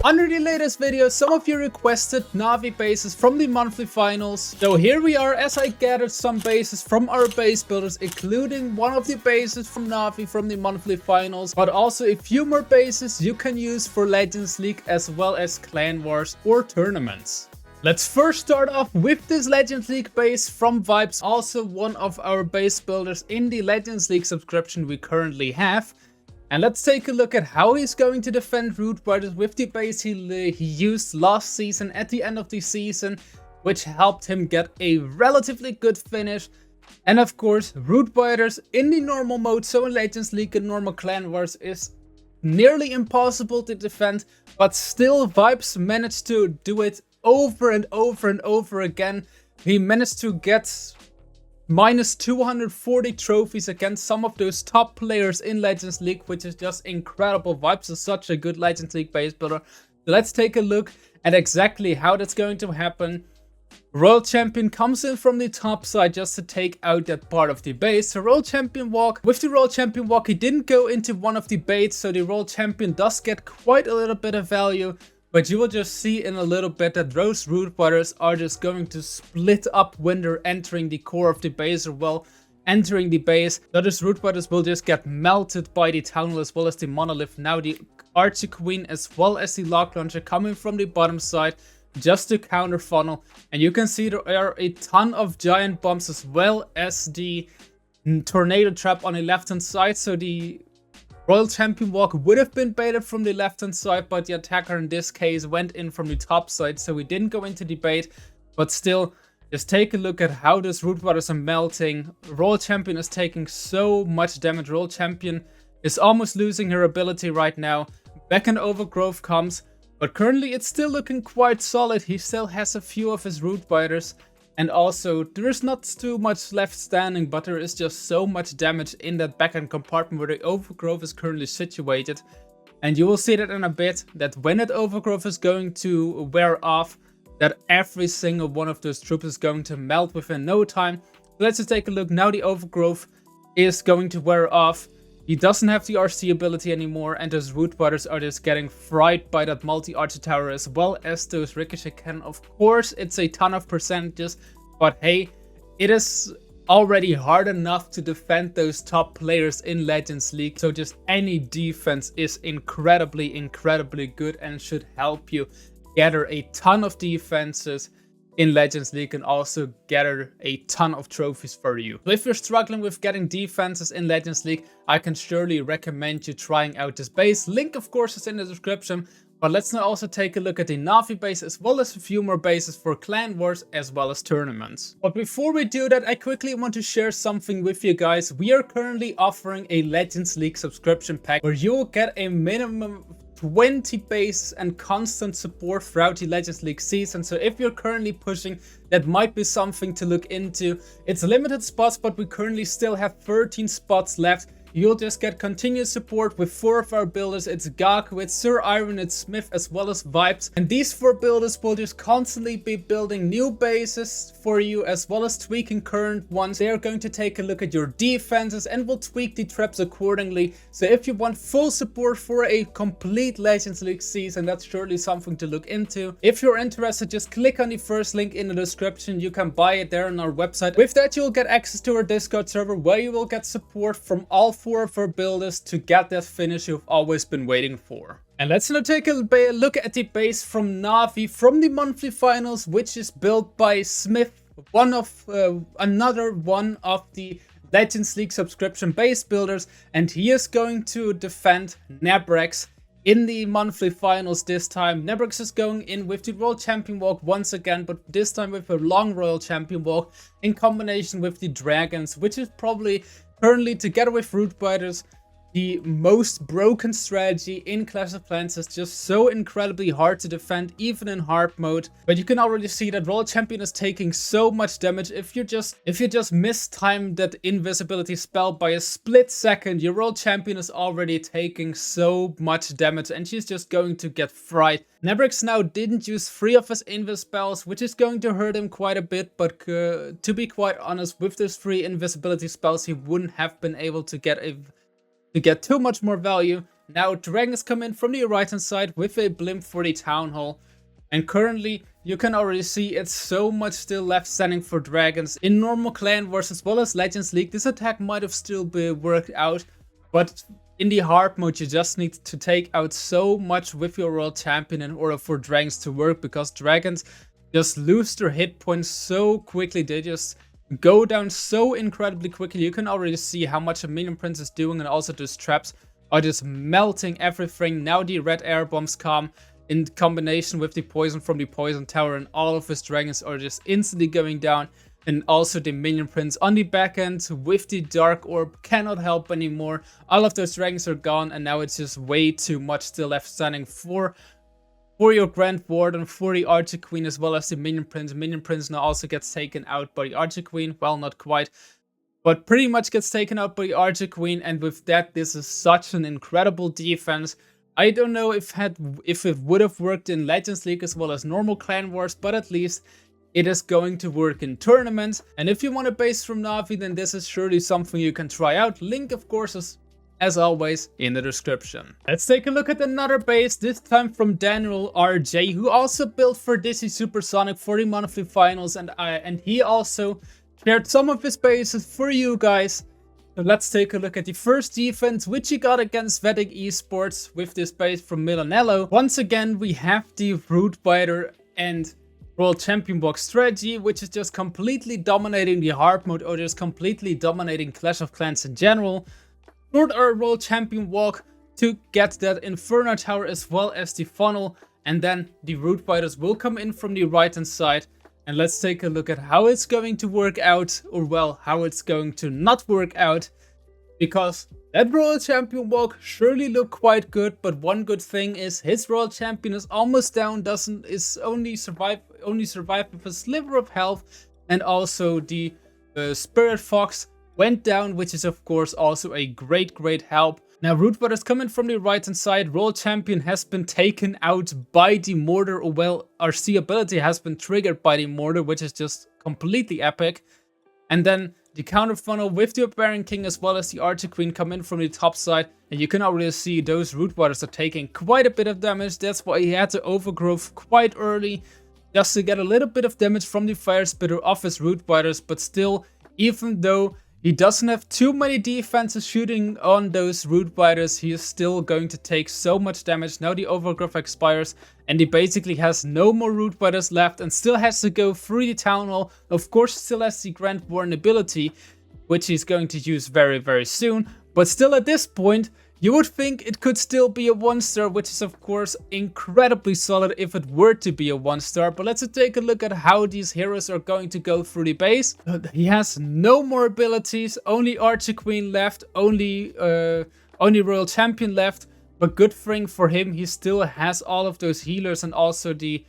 Under the latest video, some of you requested NAVI bases from the monthly finals. So here we are as I gathered some bases from our base builders, including one of the bases from NAVI from the monthly finals, but also a few more bases you can use for Legends League as well as Clan Wars or tournaments. Let's first start off with this Legends League base from Vibes, also one of our base builders in the Legends League subscription we currently have. And let's take a look at how he's going to defend Root Riders with the base he used last season at the end of the season, which helped him get a relatively good finish. And of course, Root Riders in the normal mode, so in Legends League and normal Clan Wars, is nearly impossible to defend, but still Vibes managed to do it over and over and over again. He managed to get minus 240 trophies against some of those top players in Legends League, which is just incredible. Vibes is such a good Legends League base builder. So let's take a look at exactly how that's going to happen. Royal Champion comes in from the top side just to take out that part of the base. So Royal Champion walk. With the Royal Champion walk, he didn't go into one of the baits, so the Royal Champion does get quite a little bit of value. But you will just see in a little bit that those Root Riders are just going to split up when they're entering the core of the base, or well, entering the base. So those Root Riders will just get melted by the Town Hall as well as the Monolith. Now the Archer Queen as well as the Lock Launcher coming from the bottom side just to counter funnel. And you can see there are a ton of giant bombs as well as the Tornado Trap on the left hand side. So the Royal Champion walk would have been baited from the left hand side, but the attacker in this case went in from the top side, so we didn't go into the bait. But still, just take a look at how those Root Riders are melting. Royal Champion is taking so much damage. Royal Champion is almost losing her ability right now. Back and Overgrowth comes, but currently it's still looking quite solid. He still has a few of his Root Riders. And also, there is not too much left standing, but there is just so much damage in that backend compartment where the Overgrowth is currently situated. And you will see that in a bit, that when that Overgrowth is going to wear off, that every single one of those troops is going to melt within no time. So let's just take a look. Now the Overgrowth is going to wear off. He doesn't have the RC ability anymore, and those Root Riders are just getting fried by that multi-archer tower as well as those ricochet cannon. Of course, it's a ton of percentages, but hey, it is already hard enough to defend those top players in Legends League. So just any defense is incredibly good and should help you gather a ton of defenses in Legends League and also gather a ton of trophies for you. So if you're struggling with getting defenses in Legends League, I can surely recommend you trying out this base. Link of course is in the description. But let's now also take a look at the NAVI base as well as a few more bases for Clan Wars as well as tournaments. But before we do that, I quickly want to share something with you guys. We are currently offering a Legends League subscription pack where you will get a minimum 20 bases and constant support throughout the Legends League season. So if you're currently pushing, that might be something to look into. It's limited spots, but we currently still have 13 spots left. You'll just get continuous support with 4 of our builders. It's Gaku, it's Sir Iron, it's Smith, as well as Vibes. And these 4 builders will just constantly be building new bases for you, as well as tweaking current ones. They are going to take a look at your defenses and will tweak the traps accordingly. So if you want full support for a complete Legends League season, that's surely something to look into. If you're interested, just click on the first link in the description. You can buy it there on our website. With that, you'll get access to our Discord server where you will get support from all 4 of our builders to get that finish you've always been waiting for. And let's now take a look at the base from NAVI from the monthly finals, which is built by Smith, another one of the Legends League subscription base builders, and he is going to defend Nebrex in the monthly finals this time. Nebrex is going in with the Royal Champion walk once again, but this time with a long Royal Champion walk in combination with the Dragons, which is probably currently, together with Root Riders, the most broken strategy in Clash of Clans. Is just so incredibly hard to defend, even in hard mode. But you can already see that Royal Champion is taking so much damage. If you just mistime that invisibility spell by a split second, your Royal Champion is already taking so much damage, and she's just going to get fried. Nebrex now didn't use 3 of his invis spells, which is going to hurt him quite a bit, but to be quite honest, with those 3 invisibility spells, he wouldn't have been able to get too much more value. Now dragons come in from the right hand side with a blimp for the town hall. And currently, you can already see it's so much still left standing for dragons. In normal clan wars as well as Legends League, this attack might have still been worked out. But in the hard mode, you just need to take out so much with your world champion in order for dragons to work. Because dragons just lose their hit points so quickly. They just go down so incredibly quickly. You can already see how much a minion prince is doing. And also those traps are just melting everything. Now the red air bombs come in combination with the poison from the poison tower, and all of his dragons are just instantly going down. And also the minion prince on the back end with the dark orb cannot help anymore. All of those dragons are gone, and now it's just way too much still left standing for your Grand Warden, for the Archer Queen, as well as the minion prince. Minion prince now also gets taken out by the Archer Queen. Well, not quite, but pretty much gets taken out by the Archer Queen. And with that, this is such an incredible defense. I don't know if it would have worked in Legends League as well as normal clan wars, but at least it is going to work in tournaments. And if you want a base from Navi, then this is surely something you can try out. Link, of course, as always, in the description. Let's take a look at another base, this time from Daniel RJ, who also built for Disney Supersonic for the monthly finals, and he also shared some of his bases for you guys. So let's take a look at the first defense, which he got against Vedic Esports with this base from Milanello. Once again, we have the Root Biter and World Champion Walk strategy, which is just completely dominating the hard mode, or just completely dominating Clash of Clans in general. Short our World Champion Walk to get that Inferno Tower as well as the funnel, and then the Root Biters will come in from the right hand side. And let's take a look at how it's going to work out, or well, how it's going to not work out. Because that Royal Champion Walk surely looked quite good, but one good thing is his Royal Champion is almost down, only survive with a sliver of health, and also the Spirit Fox went down, which is of course also a great help. Now Root Brothers coming from the right hand side, Royal Champion has been taken out by the Mortar, or well, RC ability has been triggered by the Mortar, which is just completely epic. And then the counter funnel with the Barbarian King as well as the Archer Queen come in from the top side, and you can already see those Root Brothers are taking quite a bit of damage. That's why he had to overgrowth quite early, just to get a little bit of damage from the Fire Spitter off his Root Brothers. But still, even though he doesn't have too many defenses shooting on those Root Biters, he is still going to take so much damage. Now the overgrowth expires, and he basically has no more Root Biters left, and still has to go through the Town Hall. Of course, still has the Grand Warden ability, which he's going to use very soon. But still, at this point, you would think it could still be a 1-star, which is of course incredibly solid if it were to be a 1-star. But let's take a look at how these heroes are going to go through the base. He has no more abilities, only Archer Queen left, only Royal Champion left. But good thing for him, he still has all of those healers, and also the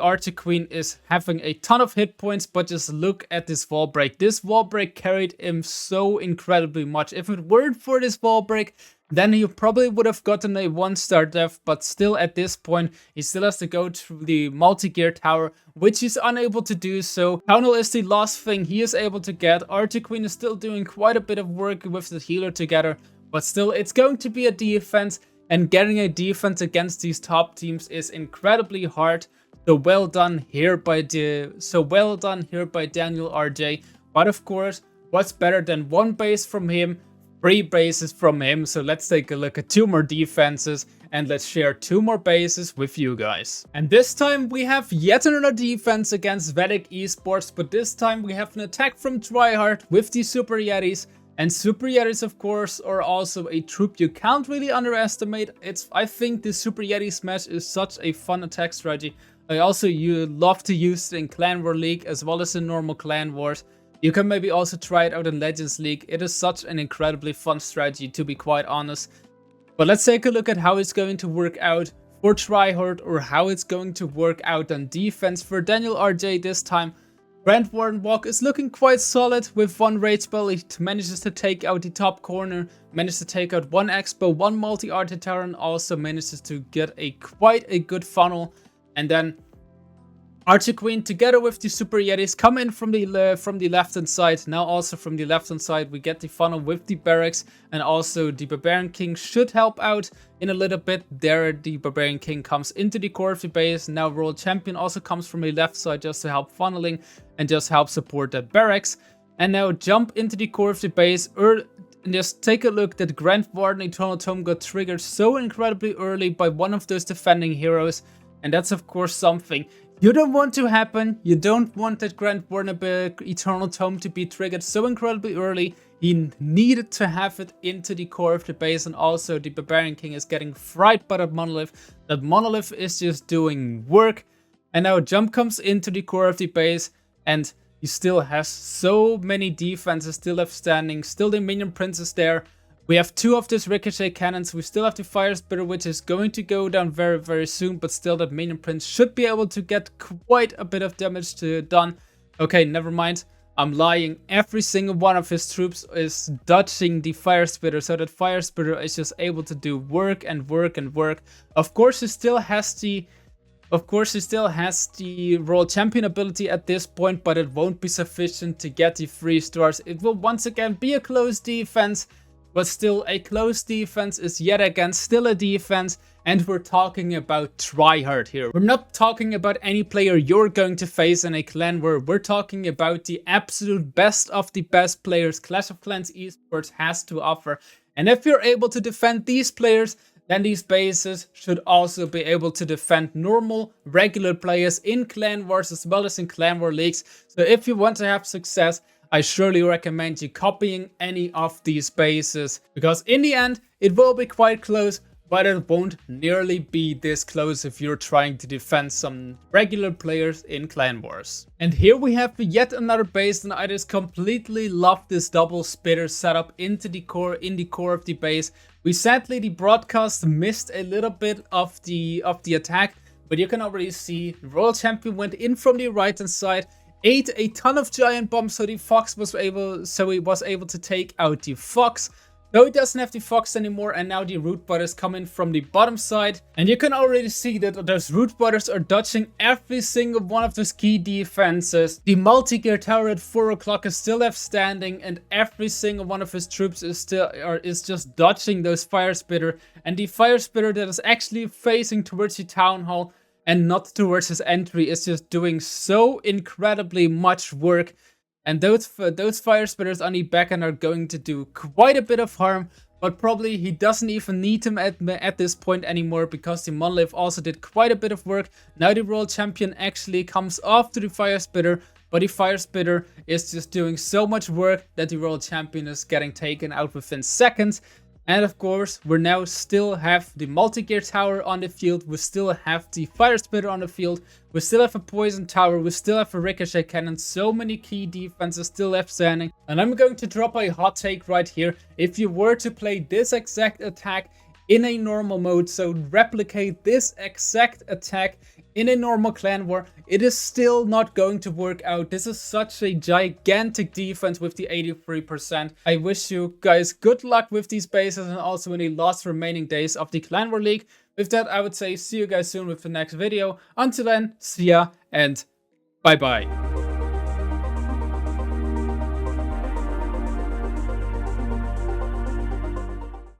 Archer Queen is having a ton of hit points. But just look at this wall break. This wall break carried him so incredibly much. If it weren't for this wall break, then he probably would have gotten a 1-star death. But still, at this point, he still has to go through the multi-gear tower, which he's unable to do so. Town Hall is the last thing he is able to get. Archer Queen is still doing quite a bit of work with the healer together. But still, it's going to be a defense, and getting a defense against these top teams is incredibly hard. So well done here by Daniel RJ. But of course, what's better than one base from him, 3 bases from him? So let's take a look at 2 more defenses, and let's share 2 more bases with you guys. And this time we have yet another defense against Vedic Esports, but this time we have an attack from Tryhard with the Super Yetis. And Super Yetis, of course, are also a troop you can't really underestimate. I think the Super Yeti Smash is such a fun attack strategy. I also love to use it in Clan War League as well as in normal Clan Wars. You can maybe also try it out in Legends League. It is such an incredibly fun strategy, to be quite honest. But let's take a look at how it's going to work out for Tryhard, or how it's going to work out on defense for Daniel RJ this time. Grand Warden Walk is looking quite solid with 1 Rage Spell. He manages to take out the top corner, manages to take out 1 Expo, 1 multi-arty tower, and also manages to get quite a good funnel. And then Archer Queen together with the Super Yetis come in from the left hand side. Now also from the left hand side we get the funnel with the barracks, and also the Barbarian King should help out in a little bit. There the Barbarian King comes into the core of the base. Now World Champion also comes from the left side just to help funneling and just help support that barracks. And now jump into the core of the base. And just take a look that Grand Warden Eternal Tome got triggered so incredibly early by one of those defending heroes. And that's of course something you don't want to happen. You don't want that Grand Warden Eternal Tome to be triggered so incredibly early. He needed to have it into the core of the base, and also the Barbarian King is getting fried by that monolith. That monolith is just doing work. And now Jump comes into the core of the base, and he still has so many defenses still left standing. Still the Minion Prince is there. We have two of these Ricochet Cannons. We still have the Fire Spitter, which is going to go down very, very soon. But still, that Minion Prince should be able to get quite a bit of damage done. Okay, never mind. I'm lying. Every single one of his troops is dodging the Fire Spitter. So that Fire Spitter is just able to do work and work and work. Of course, he still has the World Champion ability at this point, but it won't be sufficient to get the 3 stars. It will once again be a close defense, but still a close defense is yet again still a defense, and we're talking about tryhard here. We're not talking about any player you're going to face in a clan war. We're talking about the absolute best of the best players Clash of Clans Esports has to offer. And if you're able to defend these players, then these bases should also be able to defend normal, regular players in clan wars as well as in clan war leagues. So if you want to have success, I surely recommend you copying any of these bases, because in the end it will be quite close, but it won't nearly be this close if you're trying to defend some regular players in clan wars. And here we have yet another base, and I just completely love this double spitter setup into the core of the base. We sadly, the broadcast missed a little bit of the attack, but you can already see the Royal Champion went in from the right hand side, ate a ton of giant bombs, so he was able to take out the Fox. Though he doesn't have the Fox anymore, and now the Root Brothers come in from the bottom side. And you can already see that those Root Brothers are dodging every single one of those key defenses. The multi-gear tower at 4 o'clock is still left standing, and every single one of his troops is just dodging those Fire Spitter. And the Fire Spitter that is actually facing towards the Town Hall and not towards his entry is just doing so incredibly much work. And those Fire Spitters on the back end are going to do quite a bit of harm, but probably he doesn't even need them at this point anymore, because the Monolith also did quite a bit of work. Now the World Champion actually comes after the Fire Spitter, but the Fire Spitter is just doing so much work that the World Champion is getting taken out within seconds. And of course, we now still have the multi-gear tower on the field, we still have the Fire Spitter on the field, we still have a poison tower, we still have a ricochet cannon, so many key defenses still left standing. And I'm going to drop a hot take right here. If you were to play this exact attack in a normal mode, so replicate this exact attack in a normal clan war, it is still not going to work out. This is such a gigantic defense with the 83%. I wish you guys good luck with these bases and also in the last remaining days of the Clan War League. With that, I would say see you guys soon with the next video. Until then, see ya and bye bye.